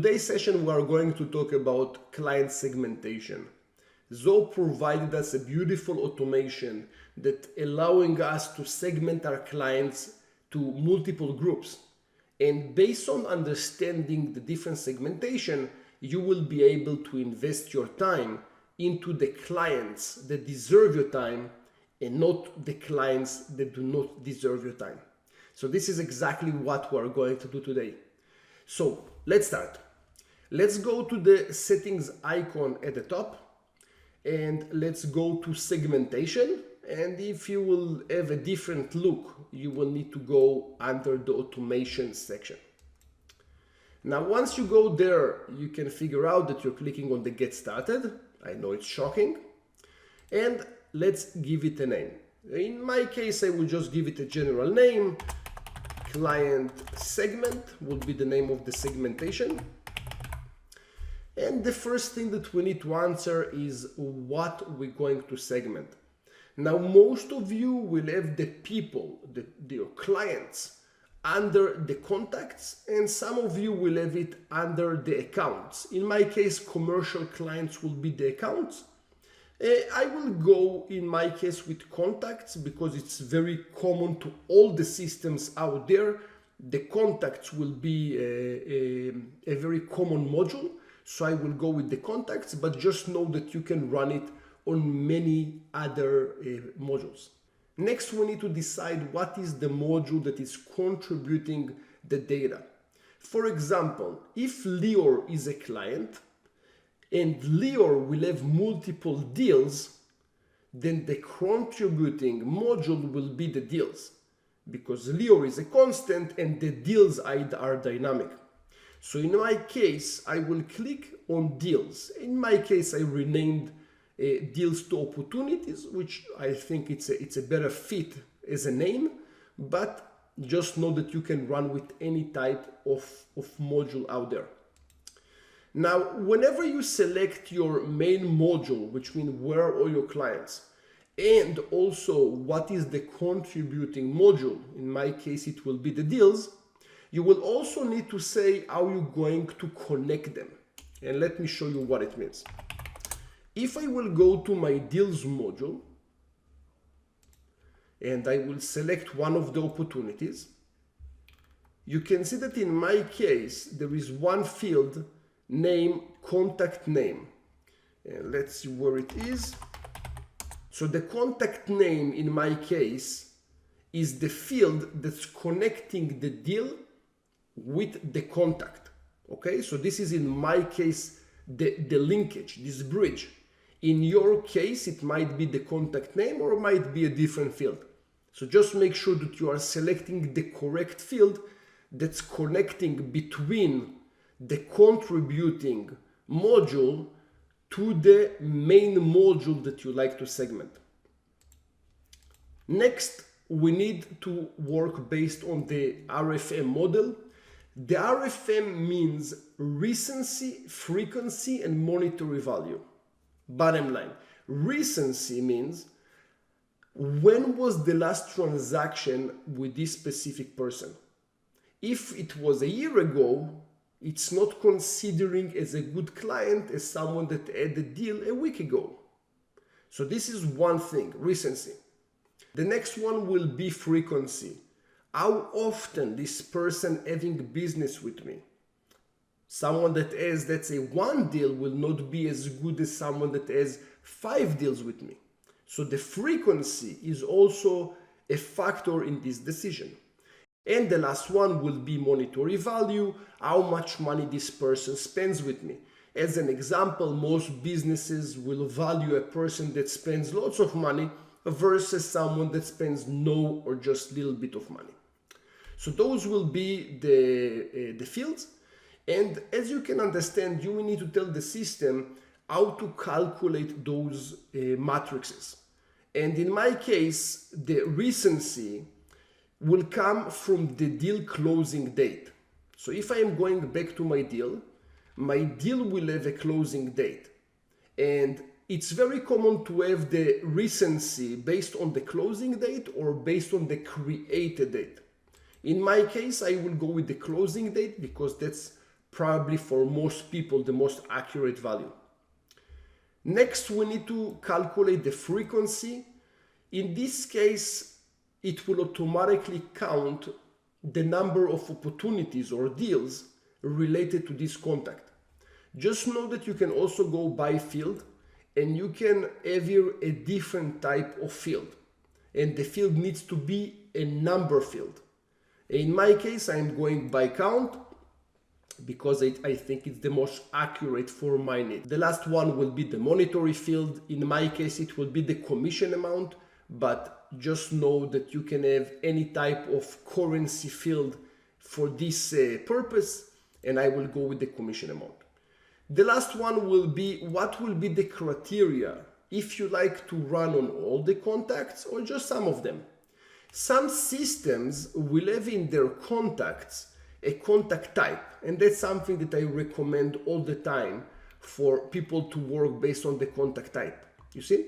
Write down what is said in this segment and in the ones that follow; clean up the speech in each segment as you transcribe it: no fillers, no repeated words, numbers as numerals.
today's session, we are going to talk about client segmentation. Zoho provided us a beautiful automation that allowing us to segment our clients to multiple groups. And based on understanding the different segmentation, you will be able to invest your time into the clients that deserve your time and not the clients that do not deserve your time. So this is exactly what we are going to do today. So let's start. Let's go to the settings icon at the top and let's go to segmentation. And if you will have a different look, you will need to go under the automation section. Now, once you go there, you can figure out that you're clicking on the get started. I know it's shocking. And let's give it a name. In my case, I will just give it a general name. Client segment will be the name of the segmentation. And the first thing that we need to answer is what we're going to segment. Now, most of you will have the people, your clients, under the contacts, and some of you will have it under the accounts. In my case, commercial clients will be the accounts. I will go, in my case, with contacts because it's very common to all the systems out there. The contacts will be a very common module. So I will go with the contacts, but just know that you can run it on many other modules. Next, we need to decide what is the module that is contributing the data. For example, if Lior is a client and Lior will have multiple deals, then the contributing module will be the deals because Lior is a constant and the deals are dynamic. So in my case, I will click on deals. In my case, I renamed deals to opportunities, which I think it's a better fit as a name, but just know that you can run with any type of module out there. Now, whenever you select your main module, which means where are all your clients, and also what is the contributing module, in my case, it will be the deals, you will also need to say how you're going to connect them. And let me show you what it means. If I will go to my deals module and I will select one of the opportunities, you can see that in my case, there is one field name, contact name. And let's see where it is. So the contact name in my case is the field that's connecting the deal with the contact. Okay, so this is in my case the linkage, this bridge. In your case, it might be the contact name or it might be a different field. So just make sure that you are selecting the correct field that's connecting between the contributing module to the main module that you like to segment. Next, we need to work based on the RFM model. The RFM means recency, frequency, and monetary value. Bottom line, recency means when was the last transaction with this specific person. If it was a year ago, it's not considering as a good client as someone that had a deal a week ago. So this is one thing, recency. The next one will be frequency. How often this person having business with me? Someone that has, let's say, one deal will not be as good as someone that has 5 deals with me. So the frequency is also a factor in this decision. And the last one will be monetary value, how much money this person spends with me. As an example, most businesses will value a person that spends lots of money versus someone that spends no or just little bit of money. So those will be the fields. And as you can understand, you will need to tell the system how to calculate those matrices. And in my case, the recency will come from the deal closing date. So if I am going back to my deal will have a closing date. And it's very common to have the recency based on the closing date or based on the created date. In my case, I will go with the closing date because that's probably for most people the most accurate value. Next, we need to calculate the frequency. In this case, it will automatically count the number of opportunities or deals related to this contact. Just know that you can also go by field, and you can have here a different type of field, and the field needs to be a number field. In my case, I'm going by count because I think it's the most accurate for my need. The last one will be the monetary field. In my case, it will be the commission amount, but just know that you can have any type of currency field for this purpose, and I will go with the commission amount. The last one will be what will be the criteria if you like to run on all the contacts or just some of them. Some systems will have in their contacts a contact type, and that's something that I recommend all the time for people to work based on the contact type. You see?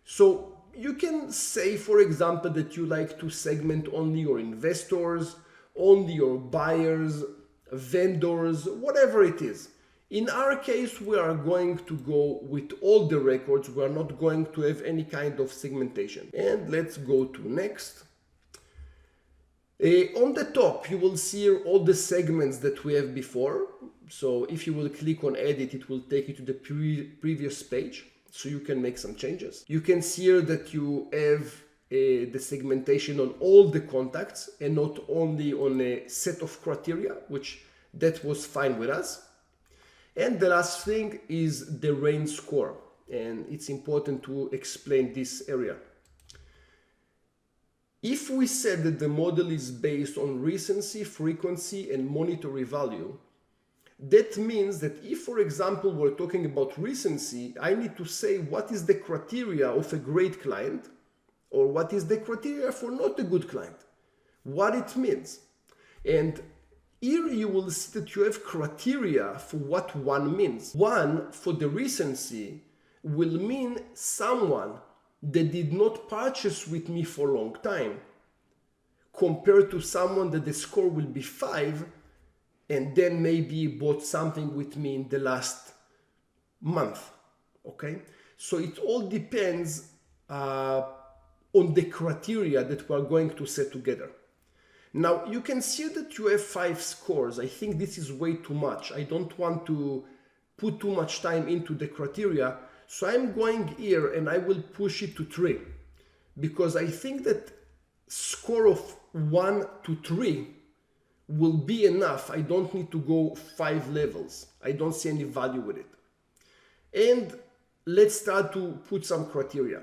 So you can say, for example, that you like to segment only your investors, only your buyers, vendors, whatever it is. In our case, we are going to go with all the records. We are not going to have any kind of segmentation. And let's go to next. On the top, you will see here all the segments that we have before. So if you will click on edit, it will take you to the previous page, so you can make some changes. You can see here that you have the segmentation on all the contacts and not only on a set of criteria, which that was fine with us. And the last thing is the range score, and it's important to explain this area. If we said that the model is based on recency, frequency, and monetary value, that means that if, for example, we're talking about recency, I need to say what is the criteria of a great client or what is the criteria for not a good client, what it means. And here you will see that you have criteria for what one means. One, for the recency, will mean someone that did not purchase with me for a long time, compared to someone that the score will be 5 and then maybe bought something with me in the last month. Okay, so it all depends on the criteria that we are going to set together. Now you can see that you have 5 scores. I think this is way too much. I don't want to put too much time into the criteria. So I'm going here and I will push it to 3, because I think that score of 1 to 3 will be enough. I don't need to go 5 levels. I don't see any value with it. And let's start to put some criteria.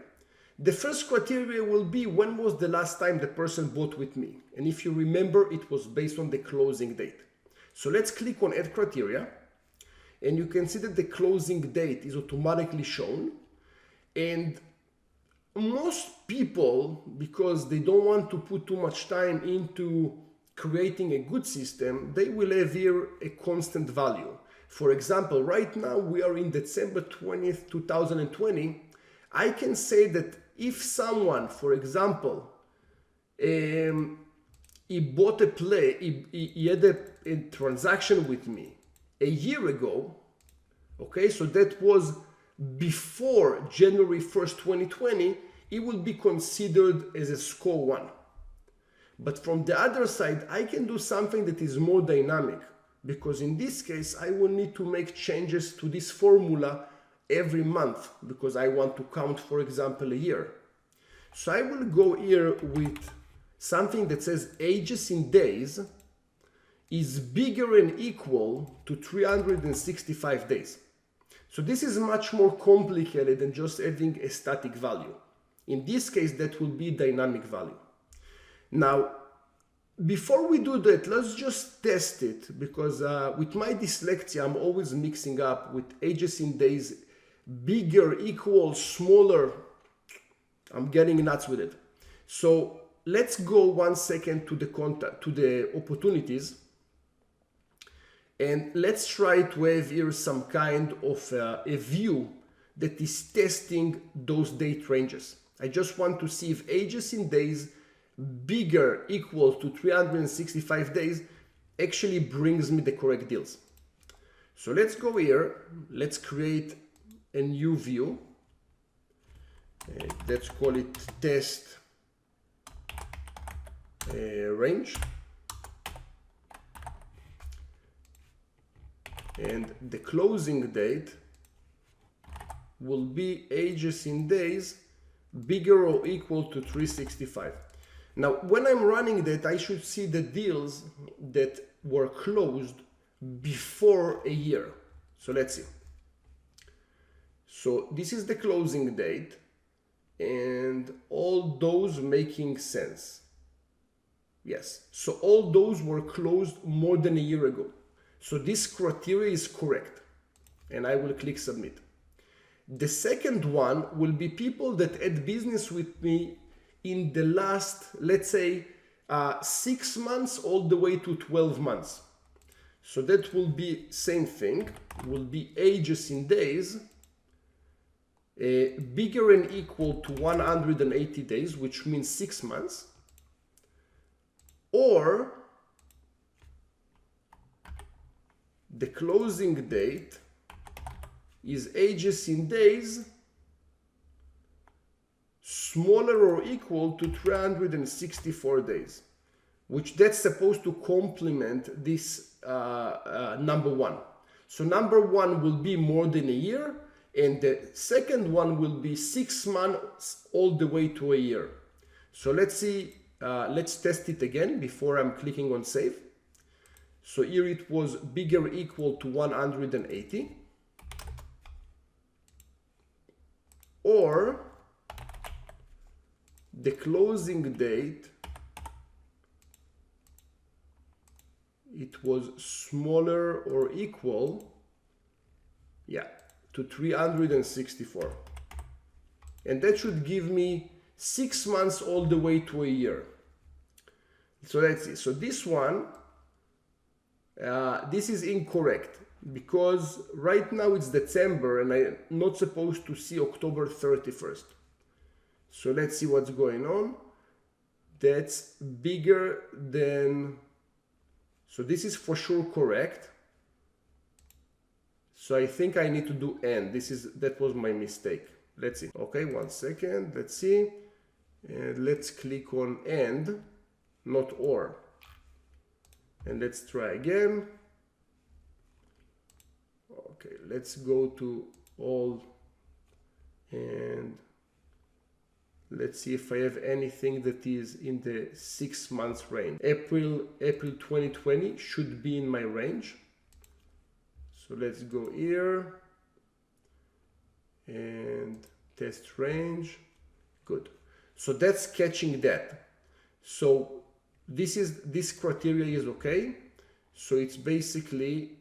The first criteria will be, when was the last time the person bought with me? And if you remember, it was based on the closing date. So let's click on add criteria. And you can see that the closing date is automatically shown. And most people, because they don't want to put too much time into creating a good system, they will have here a constant value. For example, right now we are in December 20th, 2020. I can say that if someone, for example, he bought he had a transaction with me a year ago, okay, so that was before January 1st, 2020, it will be considered as a score 1. But from the other side, I can do something that is more dynamic, because in this case, I will need to make changes to this formula every month, because I want to count, for example, a year. So I will go here with something that says ages in days is bigger and equal to 365 days. So this is much more complicated than just having a static value. In this case, that will be dynamic value. Now, before we do that, let's just test it, because with my dyslexia, I'm always mixing up with ages in days, bigger, equal, smaller. I'm getting nuts with it. So let's go 1 second to the opportunities. And let's try to have here some kind of a view that is testing those date ranges. I just want to see if ages in days bigger equal to 365 days actually brings me the correct deals. So let's go here, let's create a new view. Let's call it test range. And the closing date will be ages in days bigger or equal to 365. Now, when I'm running that, I should see the deals that were closed before a year. So let's see. So this is the closing date, and all those making sense. Yes, so all those were closed more than a year ago. So this criteria is correct, and I will click submit. The second one will be people that had business with me in the last, let's say, 6 months all the way to 12 months. So that will be same thing, will be ages in days, bigger and equal to 180 days, which means 6 months, or the closing date is ages in days smaller or equal to 364 days, which that's supposed to complement this number one. So number one will be more than a year, and the second one will be 6 months all the way to a year. So let's see, let's test it again before I'm clicking on save. So here it was bigger or equal to 180, or the closing date, it was smaller or equal, to 364. And that should give me 6 months all the way to a year. So let's see. So this one, this is incorrect because right now it's December and I'm not supposed to see October 31st. So let's see what's going on. That's bigger than, so this is for sure correct. So I think I need to do and. That was my mistake. Let's see. Okay, 1 second. Let's see. And let's click on and, not or. And let's try again. Okay, let's go to all and let's see if I have anything that is in the 6 months range. April 2020 should be in my range. So let's go here and test range. Good. So that's catching that. So this criteria is okay. So it's basically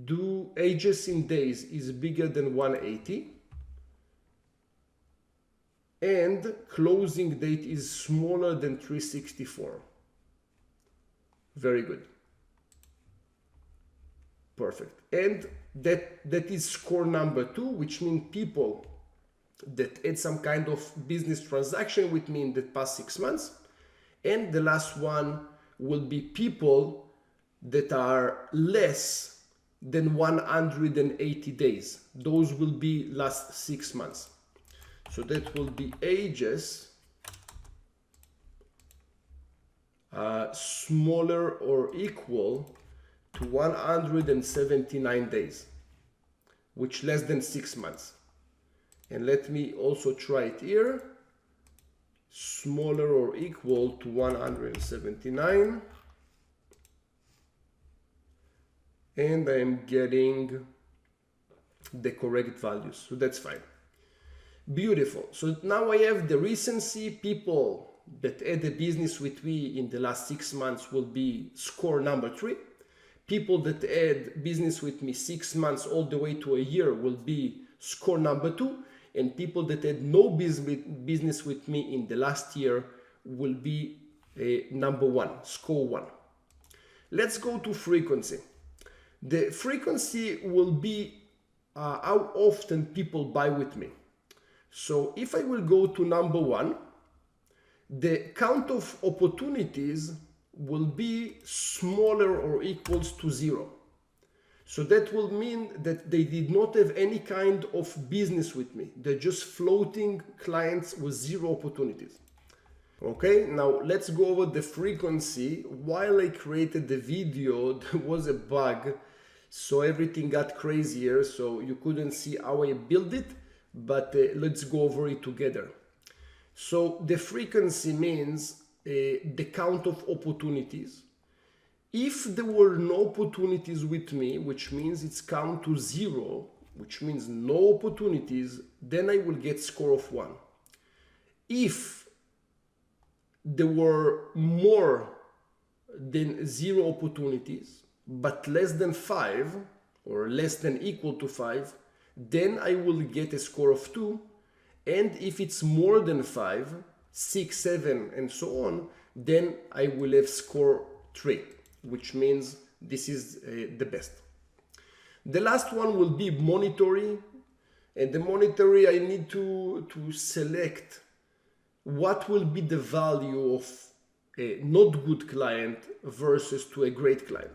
do ages in days is bigger than 180 and closing date is smaller than 364. Very good. Perfect. And that is score number 2, which means people that had some kind of business transaction with me in the past 6 months. And the last one will be people that are less than 180 days. Those will be last 6 months. So that will be ages smaller or equal to 179 days, which less than 6 months. And let me also try it here. Smaller or equal to 179. And I'm getting the correct values. So that's fine. Beautiful. So now I have the recency. People that had a business with me in the last 6 months will be score number 3. People that had business with me 6 months all the way to a year will be score number 2. And people that had no business with me in the last year will be number 1, score 1. Let's go to frequency. The frequency will be how often people buy with me. So if I will go to number 1, the count of opportunities will be smaller or equals to 0. So that will mean that they did not have any kind of business with me. They're just floating clients with zero opportunities. Okay, now let's go over the frequency. While I created the video, there was a bug, so everything got crazier, so you couldn't see how I built it, but let's go over it together. So the frequency means the count of opportunities. If there were no opportunities with me, which means it's count to 0, which means no opportunities, then I will get score of 1. If there were more than 0 opportunities, but less than 5 or less than equal to 5, then I will get a score of 2. And if it's more than 5, 6, 7, and so on, then I will have score 3, which means this is the best. The last one will be monetary. And the monetary, I need to select what will be the value of a not good client versus to a great client.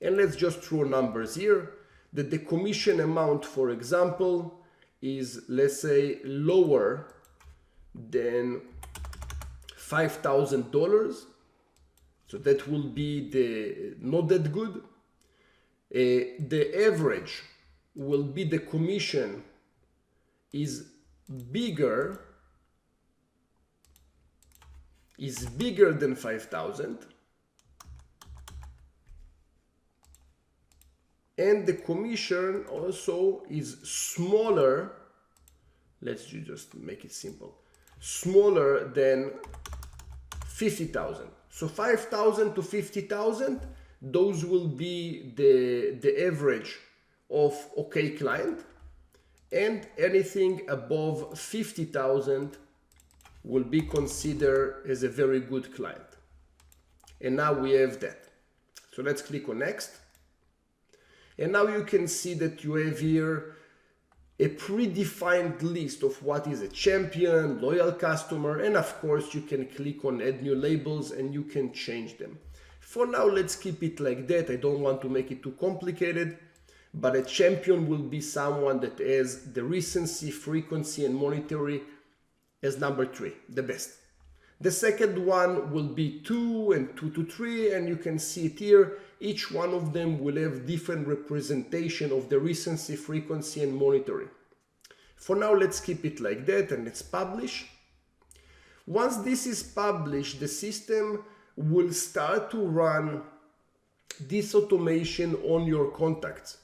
And let's just throw numbers here, that the commission amount, for example, is, let's say, lower than $5,000. So that will be the not that good. The average will be the commission is bigger than 5,000, and the commission also is smaller. Let's just make it simple, smaller than 50,000. So 5,000 to 50,000, those will be the average of okay client, and anything above 50,000 will be considered as a very good client. And now we have that. So let's click on next. And now you can see that you have here a predefined list of what is a champion, loyal customer, and of course you can click on add new labels and you can change them. For now, let's keep it like that. I don't want to make it too complicated, but a champion will be someone that has the recency, frequency, and monetary as number 3, the best. The second one will be 2 and 2 to 3, and you can see it here. Each one of them will have different representation of the recency, frequency, and monetary. For now, let's keep it like that and let's publish. Once this is published, the system will start to run this automation on your contacts.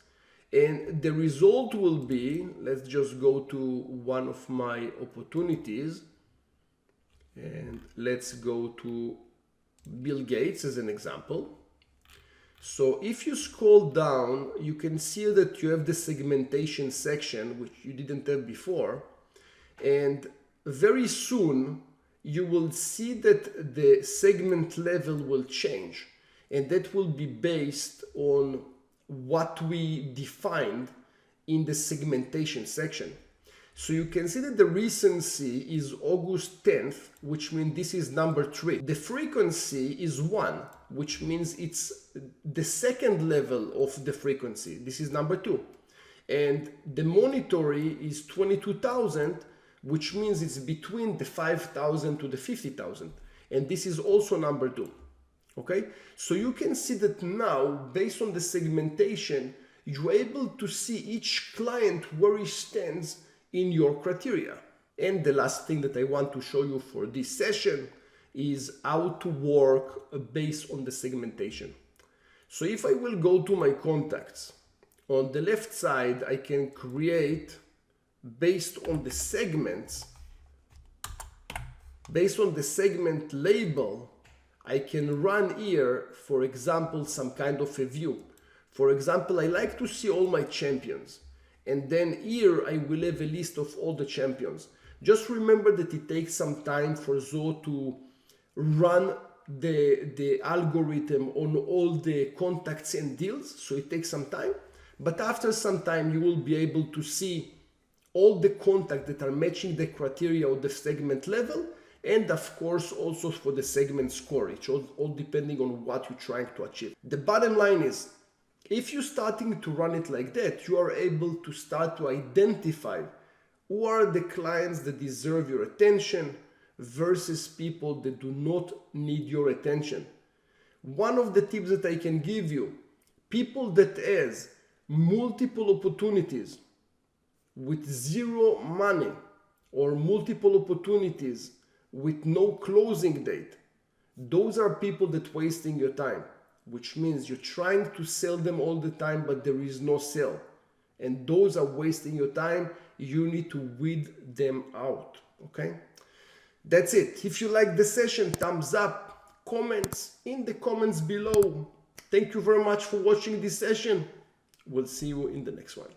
And the result will be, let's just go to one of my opportunities and let's go to Bill Gates as an example. So if you scroll down, you can see that you have the segmentation section, which you didn't have before. And very soon you will see that the segment level will change, and that will be based on what we defined in the segmentation section. So you can see that the recency is August 10th, which means this is number 3. The frequency is 1, which means it's the second level of the frequency. This is number 2. And the monetary is 22,000, which means it's between the 5,000 to the 50,000. And this is also number 2. Okay, so you can see that now, based on the segmentation, you're able to see each client where he stands in your criteria. And the last thing that I want to show you for this session is how to work based on the segmentation. So if I will go to my contacts, on the left side, I can create based on the segments, based on the segment label, I can run here, for example, some kind of a view. For example, I like to see all my champions. And then here I will have a list of all the champions. Just remember that it takes some time for Zoho to run the algorithm on all the contacts and deals. So it takes some time. But after some time, you will be able to see all the contacts that are matching the criteria of the segment level. And of course, also for the segment score, it's all depending on what you're trying to achieve. The bottom line is, If you're starting to run it like that, you are able to start to identify who are the clients that deserve your attention versus people that do not need your attention. One of the tips that I can give you, people that has multiple opportunities with zero money or multiple opportunities with no closing date, those are people that wasting your time, which means you're trying to sell them all the time, but there is no sale. And those are wasting your time. You need to weed them out, okay? That's it. If you like the session, thumbs up, comments in the comments below. Thank you very much for watching this session. We'll see you in the next one.